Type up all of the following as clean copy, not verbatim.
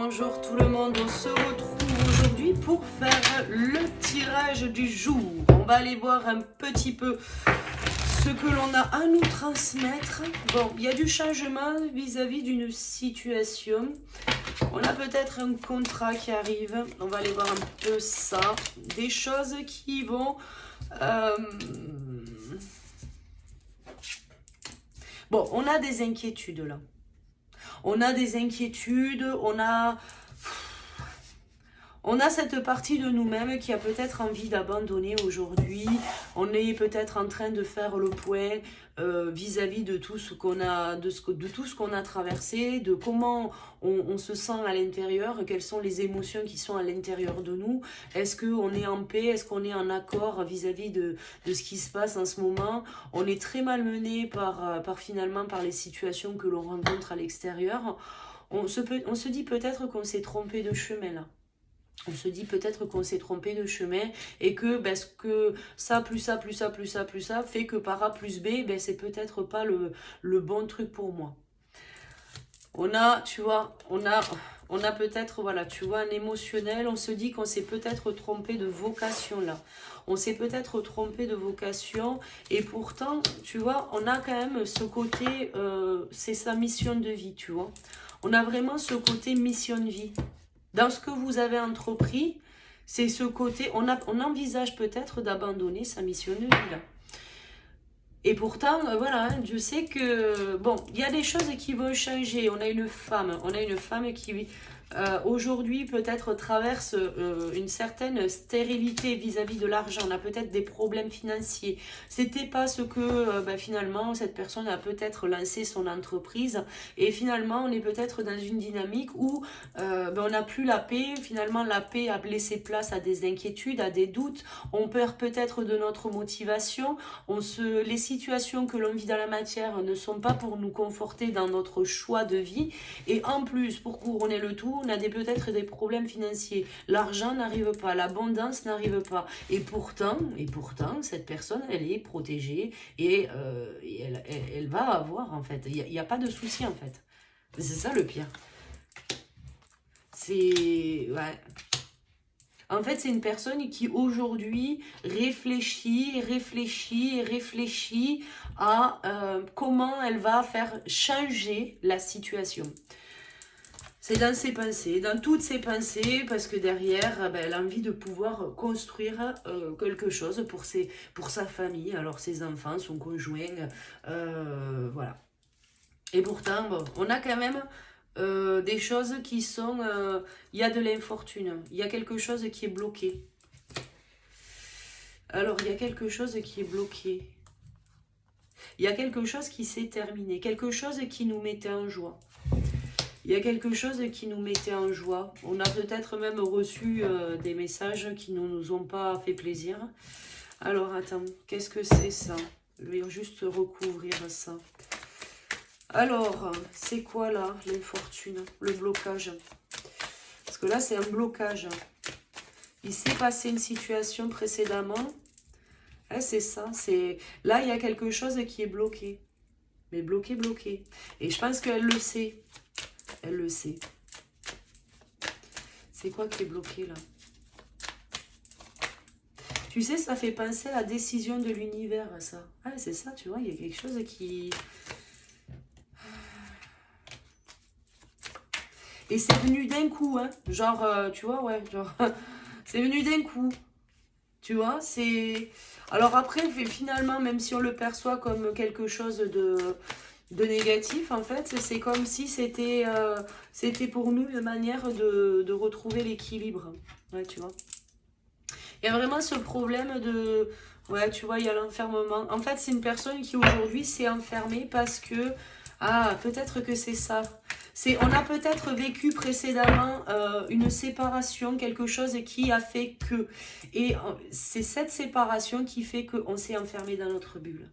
Bonjour tout le monde, on se retrouve aujourd'hui pour faire le tirage du jour. On va aller voir un petit peu ce que l'on a à nous transmettre. Bon, il y a du changement vis-à-vis d'une situation. On a peut-être un contrat qui arrive. On va aller voir un peu ça. Des choses qui vont... Bon, on a des inquiétudes là. On a des inquiétudes, on a cette partie de nous-mêmes qui a peut-être envie d'abandonner aujourd'hui. On est peut-être en train de faire le point vis-à-vis de tout ce qu'on a, de tout ce qu'on a traversé, de comment on se sent à l'intérieur, quelles sont les émotions qui sont à l'intérieur de nous. Est-ce qu'on est en paix? Est-ce qu'on est en accord vis-à-vis de ce qui se passe en ce moment? On est très malmené finalement par les situations que l'on rencontre à l'extérieur. On se dit peut-être qu'on s'est trompé de chemin là. On se dit peut-être qu'on s'est trompé de chemin et que, que ça, plus ça, plus ça, plus ça, plus ça, fait que par A plus B, c'est peut-être pas le bon truc pour moi. On a, tu vois, on a peut-être, voilà, tu vois, un émotionnel. On se dit qu'on s'est peut-être trompé de vocation là. On s'est peut-être trompé de vocation et pourtant, tu vois, on a quand même ce côté, c'est sa mission de vie, tu vois. On a vraiment ce côté mission de vie. Dans ce que vous avez entrepris, c'est ce côté, on envisage peut-être d'abandonner sa mission de vie là. Et pourtant, voilà, Dieu sait que, bon, il y a des choses qui vont changer. On a une femme qui aujourd'hui peut-être traverse une certaine stérilité vis-à-vis de l'argent. On a peut-être des problèmes financiers. C'était pas ce que finalement cette personne a peut-être lancé son entreprise et finalement on est peut-être dans une dynamique où on n'a plus la paix. Finalement la paix a laissé place à des inquiétudes, à des doutes. On perd peut-être de notre motivation. Les situations que l'on vit dans la matière ne sont pas pour nous conforter dans notre choix de vie. Et en plus, pour couronner le tout, on a peut-être des problèmes financiers. L'argent n'arrive pas, l'abondance n'arrive pas. Et pourtant, cette personne, elle est protégée et elle va avoir, en fait. Il n'y a pas de souci, en fait. C'est ça le pire. C'est... Ouais. En fait, c'est une personne qui aujourd'hui réfléchit à comment elle va faire changer la situation. C'est dans ses pensées, dans toutes ses pensées, parce que derrière, elle a envie de pouvoir construire quelque chose pour sa famille, alors ses enfants, son conjoint, voilà. Et pourtant, bon, on a quand même des choses qui sont... Il y a de l'infortune, il y a quelque chose qui est bloqué. Alors, il y a quelque chose qui est bloqué. Il y a quelque chose qui s'est terminé, quelque chose qui nous mettait en joie. Il y a quelque chose qui nous mettait en joie. On a peut-être même reçu des messages qui ne nous ont pas fait plaisir. Alors, attends, qu'est-ce que c'est ça? Je vais juste recouvrir ça. Alors, c'est quoi là, l'infortune, le blocage? Parce que là, c'est un blocage. Il s'est passé une situation précédemment. C'est ça. Là, il y a quelque chose qui est bloqué. Mais bloqué. Et je pense qu'elle le sait. Elle le sait. C'est quoi qui est bloqué là? Tu sais, ça fait penser à la décision de l'univers, ça. Ah, c'est ça, tu vois, il y a quelque chose qui... Et c'est venu d'un coup, hein. Genre, tu vois, ouais, genre... c'est venu d'un coup. Tu vois, c'est... Alors après, finalement, même si on le perçoit comme quelque chose de négatif, en fait, c'est comme si c'était pour nous une manière de retrouver l'équilibre. Ouais, tu vois. Il y a vraiment ce problème de... Ouais, tu vois, il y a l'enfermement. En fait, c'est une personne qui aujourd'hui s'est enfermée parce que... Ah, peut-être que c'est ça. On a peut-être vécu précédemment une séparation, quelque chose qui a fait que... Et c'est cette séparation qui fait qu'on s'est enfermé dans notre bulle.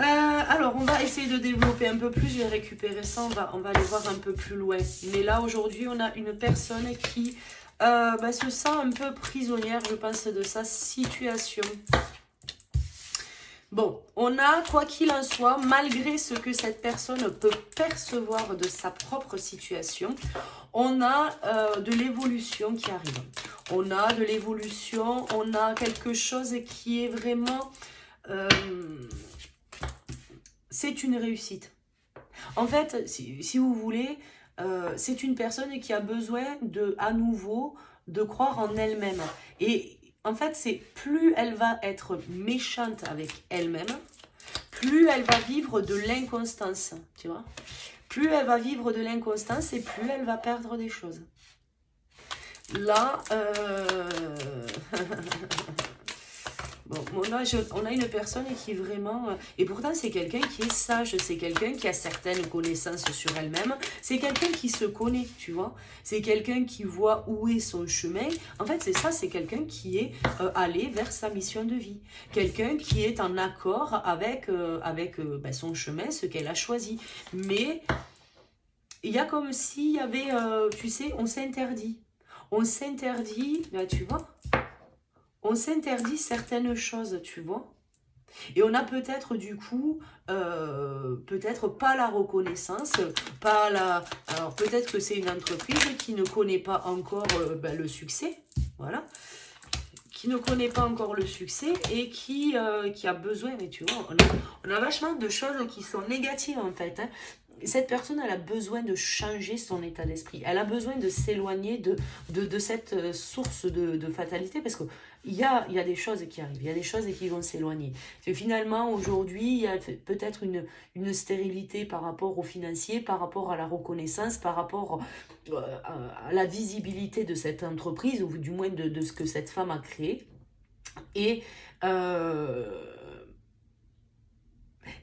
Alors, on va essayer de développer un peu plus. Je vais récupérer ça, on va aller voir un peu plus loin. Mais là, aujourd'hui, on a une personne qui se sent un peu prisonnière, je pense, de sa situation. Bon, on a, quoi qu'il en soit, malgré ce que cette personne peut percevoir de sa propre situation, on a de l'évolution qui arrive. On a de l'évolution, on a quelque chose qui est vraiment... c'est une réussite. En fait, si vous voulez, c'est une personne qui a besoin à nouveau de croire en elle-même. Et en fait, c'est plus elle va être méchante avec elle-même, plus elle va vivre de l'inconstance, tu vois. Plus elle va vivre de l'inconstance et plus elle va perdre des choses. Là, bon, on a une personne qui vraiment... et pourtant, c'est quelqu'un qui est sage, c'est quelqu'un qui a certaines connaissances sur elle-même, c'est quelqu'un qui se connaît, tu vois. C'est quelqu'un qui voit où est son chemin. En fait, c'est ça, c'est quelqu'un qui est allé vers sa mission de vie. Quelqu'un qui est en accord avec, son chemin, ce qu'elle a choisi. Mais il y a comme s'il y avait, tu sais, on s'interdit. On s'interdit, là, tu vois, on s'interdit certaines choses, tu vois. Et on a peut-être du coup, peut-être pas la reconnaissance, pas la... Alors peut-être que c'est une entreprise qui ne connaît pas encore le succès, voilà. Qui ne connaît pas encore le succès et qui a besoin, mais tu vois, on a vachement de choses qui sont négatives en fait, hein. Cette personne, elle a besoin de changer son état d'esprit. Elle a besoin de s'éloigner de cette source de fatalité parce qu'il y a des choses qui arrivent, il y a des choses qui vont s'éloigner. Finalement, aujourd'hui, il y a peut-être une stérilité par rapport au financier, par rapport à la reconnaissance, par rapport à la visibilité de cette entreprise, ou du moins de ce que cette femme a créé. Et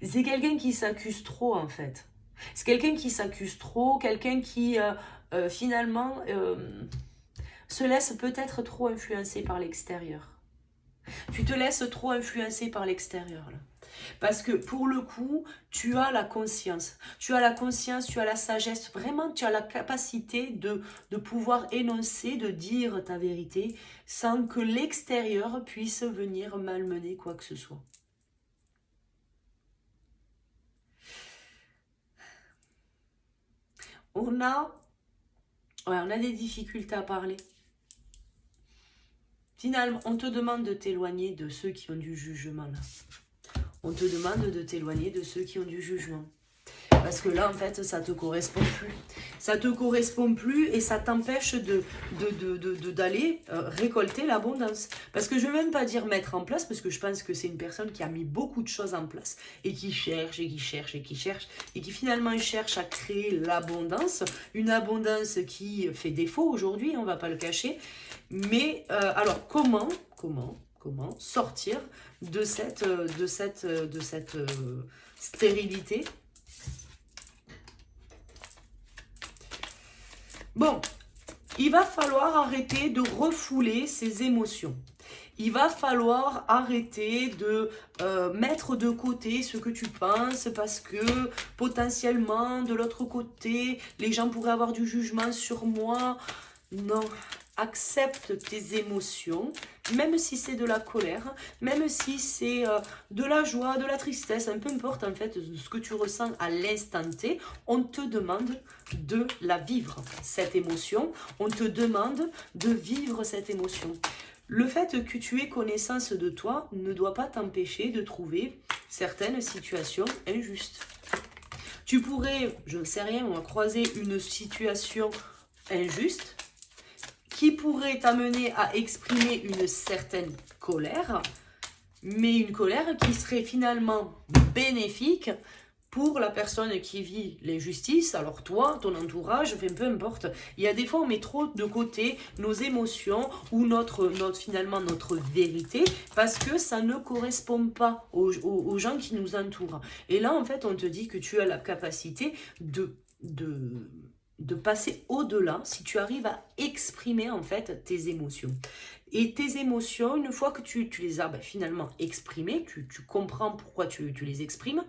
c'est quelqu'un qui s'accuse trop, en fait. C'est quelqu'un qui s'accuse trop, quelqu'un qui finalement se laisse peut-être trop influencer par l'extérieur. Tu te laisses trop influencer par l'extérieur là. Parce que pour le coup, tu as la conscience. Tu as la conscience, tu as la sagesse. Vraiment, tu as la capacité de pouvoir énoncer, de dire ta vérité sans que l'extérieur puisse venir malmener quoi que ce soit. On a des difficultés à parler. Finalement, on te demande de t'éloigner de ceux qui ont du jugement là. On te demande de t'éloigner de ceux qui ont du jugement. Parce que là, en fait, ça te correspond plus. Ça te correspond plus et ça t'empêche d'aller récolter l'abondance. Parce que je ne veux même pas dire mettre en place, parce que je pense que c'est une personne qui a mis beaucoup de choses en place et qui cherche, et qui cherche, et qui cherche, et qui finalement cherche à créer l'abondance. Une abondance qui fait défaut aujourd'hui, on ne va pas le cacher. Mais alors, comment sortir de cette stérilité? Bon, il va falloir arrêter de refouler ses émotions. Il va falloir arrêter de mettre de côté ce que tu penses parce que potentiellement, de l'autre côté, les gens pourraient avoir du jugement sur moi. Non, accepte tes émotions, même si c'est de la colère, même si c'est de la joie, de la tristesse, peu importe en fait ce que tu ressens à l'instant T, on te demande de la vivre, cette émotion, on te demande de vivre cette émotion. Le fait que tu aies connaissance de toi ne doit pas t'empêcher de trouver certaines situations injustes. Tu pourrais, je ne sais rien, croiser une situation injuste qui pourrait t'amener à exprimer une certaine colère, mais une colère qui serait finalement bénéfique pour la personne qui vit l'injustice. Alors toi, ton entourage, peu importe. Il y a des fois, on met trop de côté nos émotions ou finalement notre vérité parce que ça ne correspond pas aux gens qui nous entourent. Et là, en fait, on te dit que tu as la capacité de passer au-delà si tu arrives à exprimer en fait tes émotions. Et tes émotions, une fois que tu les as finalement exprimées, tu comprends pourquoi tu les exprimes,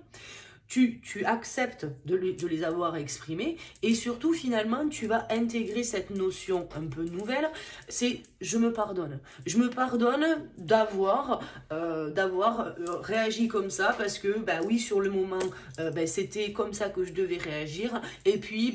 tu acceptes de les avoir exprimés et surtout finalement tu vas intégrer cette notion un peu nouvelle, c'est je me pardonne. Je me pardonne d'avoir réagi comme ça parce que bah oui sur le moment c'était comme ça que je devais réagir et puis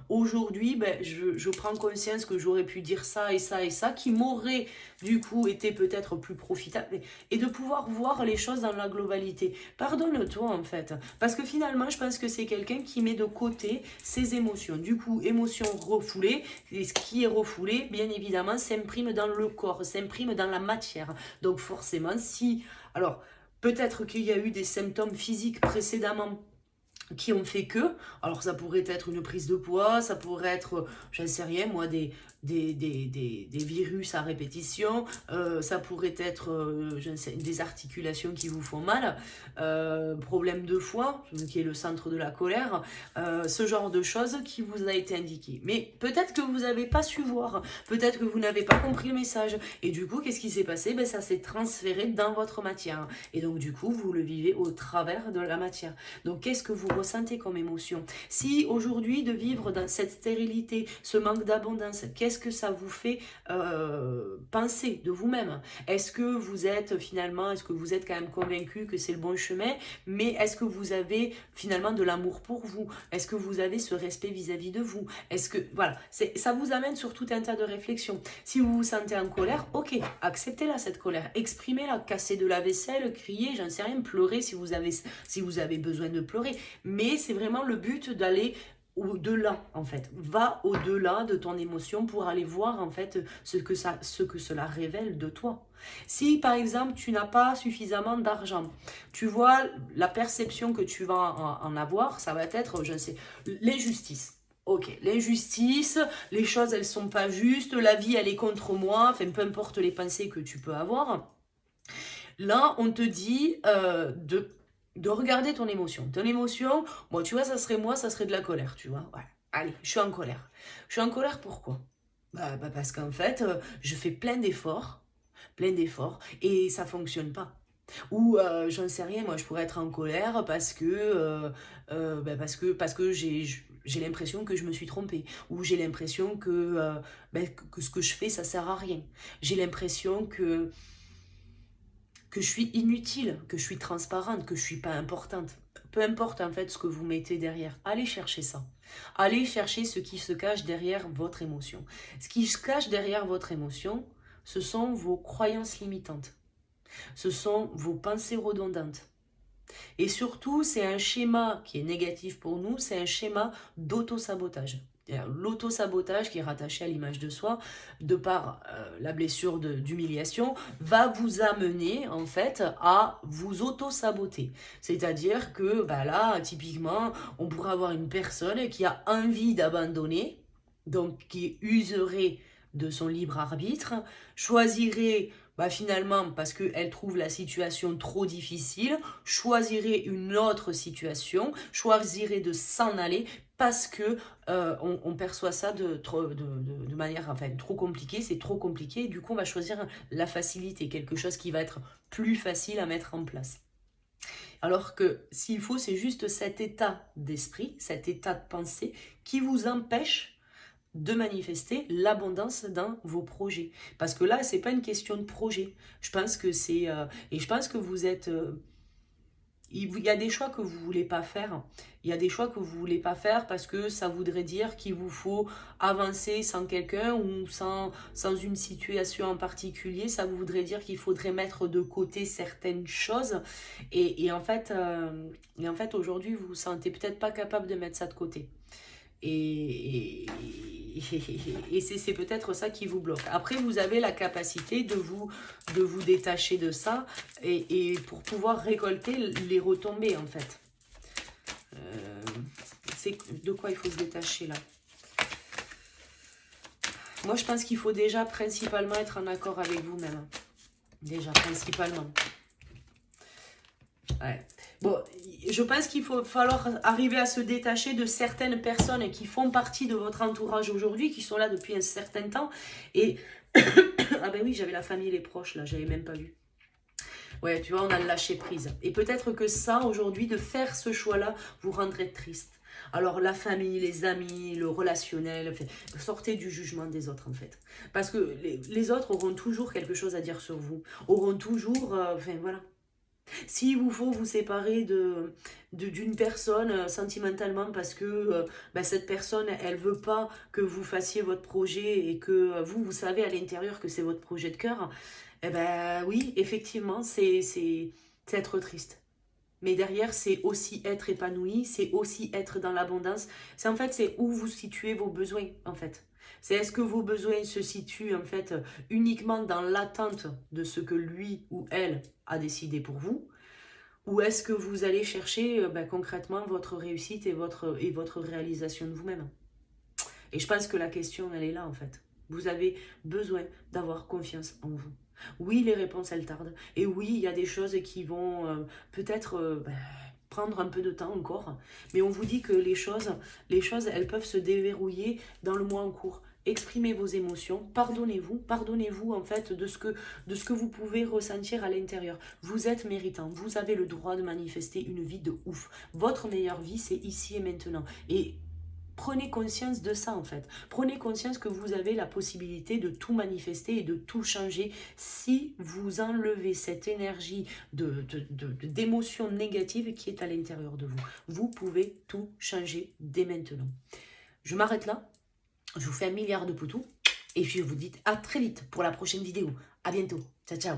aujourd'hui je prends conscience que j'aurais pu dire ça et ça et ça qui m'aurait du coup été peut-être plus profitable et de pouvoir voir les choses dans la globalité. Pardonne-toi en fait. Parce que finalement, je pense que c'est quelqu'un qui met de côté ses émotions. Du coup, émotions refoulées, et ce qui est refoulé, bien évidemment, s'imprime dans le corps, s'imprime dans la matière. Donc forcément, si... Alors, peut-être qu'il y a eu des symptômes physiques précédemment qui ont fait que, alors ça pourrait être une prise de poids, ça pourrait être, j'en sais rien moi, des virus à répétition, ça pourrait être des articulations qui vous font mal, problème de foie, qui est le centre de la colère, ce genre de choses qui vous a été indiqué. Mais peut-être que vous n'avez pas su voir, peut-être que vous n'avez pas compris le message, et du coup, qu'est-ce qui s'est passé? Ça s'est transféré dans votre matière, et donc du coup, vous le vivez au travers de la matière. Donc, qu'est-ce que vous ressentez comme émotion? Si aujourd'hui, de vivre dans cette stérilité, ce manque d'abondance, qu'est-ce que ça vous fait penser de vous-même? Est-ce que vous êtes quand même convaincu que c'est le bon chemin? Mais est-ce que vous avez finalement de l'amour pour vous? Est-ce que vous avez ce respect vis-à-vis de vous? Est-ce que, voilà, ça vous amène sur tout un tas de réflexions. Si vous vous sentez en colère, ok, acceptez-la cette colère, exprimez-la, cassez de la vaisselle, criez, j'en sais rien, pleurez si vous avez besoin de pleurer. Mais c'est vraiment le but d'aller au-delà en fait, va au-delà de ton émotion pour aller voir en fait ce que cela révèle de toi. Si par exemple tu n'as pas suffisamment d'argent, tu vois la perception que tu vas en avoir, ça va être, je sais, l'injustice. Ok, l'injustice, les choses elles sont pas justes, la vie elle est contre moi, enfin peu importe les pensées que tu peux avoir. Là on te dit de regarder ton émotion. Ton émotion, moi, tu vois, ça serait de la colère, tu vois. Ouais. Allez, je suis en colère. Je suis en colère pourquoi? Parce qu'en fait, je fais plein d'efforts, et ça fonctionne pas. Ou j'en sais rien, moi, je pourrais être en colère parce que j'ai l'impression que je me suis trompée, ou j'ai l'impression que ce que je fais, ça sert à rien. J'ai l'impression que je suis inutile, que je suis transparente, que je suis pas importante. Peu importe en fait ce que vous mettez derrière, allez chercher ça. Allez chercher ce qui se cache derrière votre émotion. Ce qui se cache derrière votre émotion, ce sont vos croyances limitantes. Ce sont vos pensées redondantes. Et surtout, c'est un schéma qui est négatif pour nous, c'est un schéma d'auto-sabotage. L'auto-sabotage qui est rattaché à l'image de soi, de par la blessure d'humiliation, va vous amener en fait à vous auto-saboter. C'est-à-dire que là, typiquement, on pourrait avoir une personne qui a envie d'abandonner, donc qui userait de son libre arbitre, choisirait finalement, parce qu'elle trouve la situation trop difficile, choisirait une autre situation, choisirait de s'en aller parce que on perçoit ça de manière trop compliquée, c'est trop compliqué, et du coup on va choisir la facilité, quelque chose qui va être plus facile à mettre en place. Alors que s'il faut, c'est juste cet état d'esprit, cet état de pensée qui vous empêche de manifester l'abondance dans vos projets. Parce que là, c'est pas une question de projet. Je pense que c'est... et je pense que vous êtes... il y a des choix que vous voulez pas faire. Il y a des choix que vous voulez pas faire parce que ça voudrait dire qu'il vous faut avancer sans quelqu'un ou sans une situation en particulier. Ça voudrait dire qu'il faudrait mettre de côté certaines choses. Et en fait, aujourd'hui, vous vous sentez peut-être pas capable de mettre ça de côté. Et c'est peut-être ça qui vous bloque. Après, vous avez la capacité de vous détacher de ça et pour pouvoir récolter les retombées, en fait. C'est de quoi il faut se détacher, là? Moi, je pense qu'il faut déjà principalement être en accord avec vous-même. Déjà, principalement. Ouais. Bon, je pense qu'il falloir arriver à se détacher de certaines personnes qui font partie de votre entourage aujourd'hui, qui sont là depuis un certain temps. Et ah ben oui, j'avais la famille et les proches là, j'avais même pas vu. Ouais, tu vois, on a lâché prise. Et peut-être que ça, aujourd'hui, de faire ce choix-là, vous rendrait triste. Alors, la famille, les amis, le relationnel, enfin, sortez du jugement des autres, en fait. Parce que les autres auront toujours quelque chose à dire sur vous. Auront toujours... enfin, voilà. S'il vous faut vous séparer d'une personne sentimentalement parce que bah, cette personne, elle veut pas que vous fassiez votre projet et que vous savez à l'intérieur que c'est votre projet de cœur, eh ben oui, effectivement, c'est être triste. Mais derrière, c'est aussi être épanoui, c'est aussi être dans l'abondance. C'est en fait, c'est où vous situez vos besoins, en fait. C'est est-ce que vos besoins se situent, en fait, uniquement dans l'attente de ce que lui ou elle a décidé pour vous, ou est-ce que vous allez chercher ben, concrètement votre réussite et votre réalisation de vous-même? Et je pense que la question, elle est là en fait. Vous avez besoin d'avoir confiance en vous. Oui, les réponses, elles tardent. Et oui, il y a des choses qui vont peut-être ben, prendre un peu de temps encore. Mais on vous dit que les choses, elles peuvent se déverrouiller dans le mois en cours. Exprimez vos émotions, pardonnez-vous en fait de ce que vous pouvez ressentir à l'intérieur. Vous êtes méritant, vous avez le droit de manifester une vie de ouf. Votre meilleure vie, c'est ici et maintenant. Et prenez conscience de ça en fait. Prenez conscience que vous avez la possibilité de tout manifester et de tout changer si vous enlevez cette énergie d'émotion négative qui est à l'intérieur de vous. Vous pouvez tout changer dès maintenant. Je m'arrête là. Je vous fais un milliard de poutous. Et puis je vous dis à très vite pour la prochaine vidéo. À bientôt. Ciao, ciao.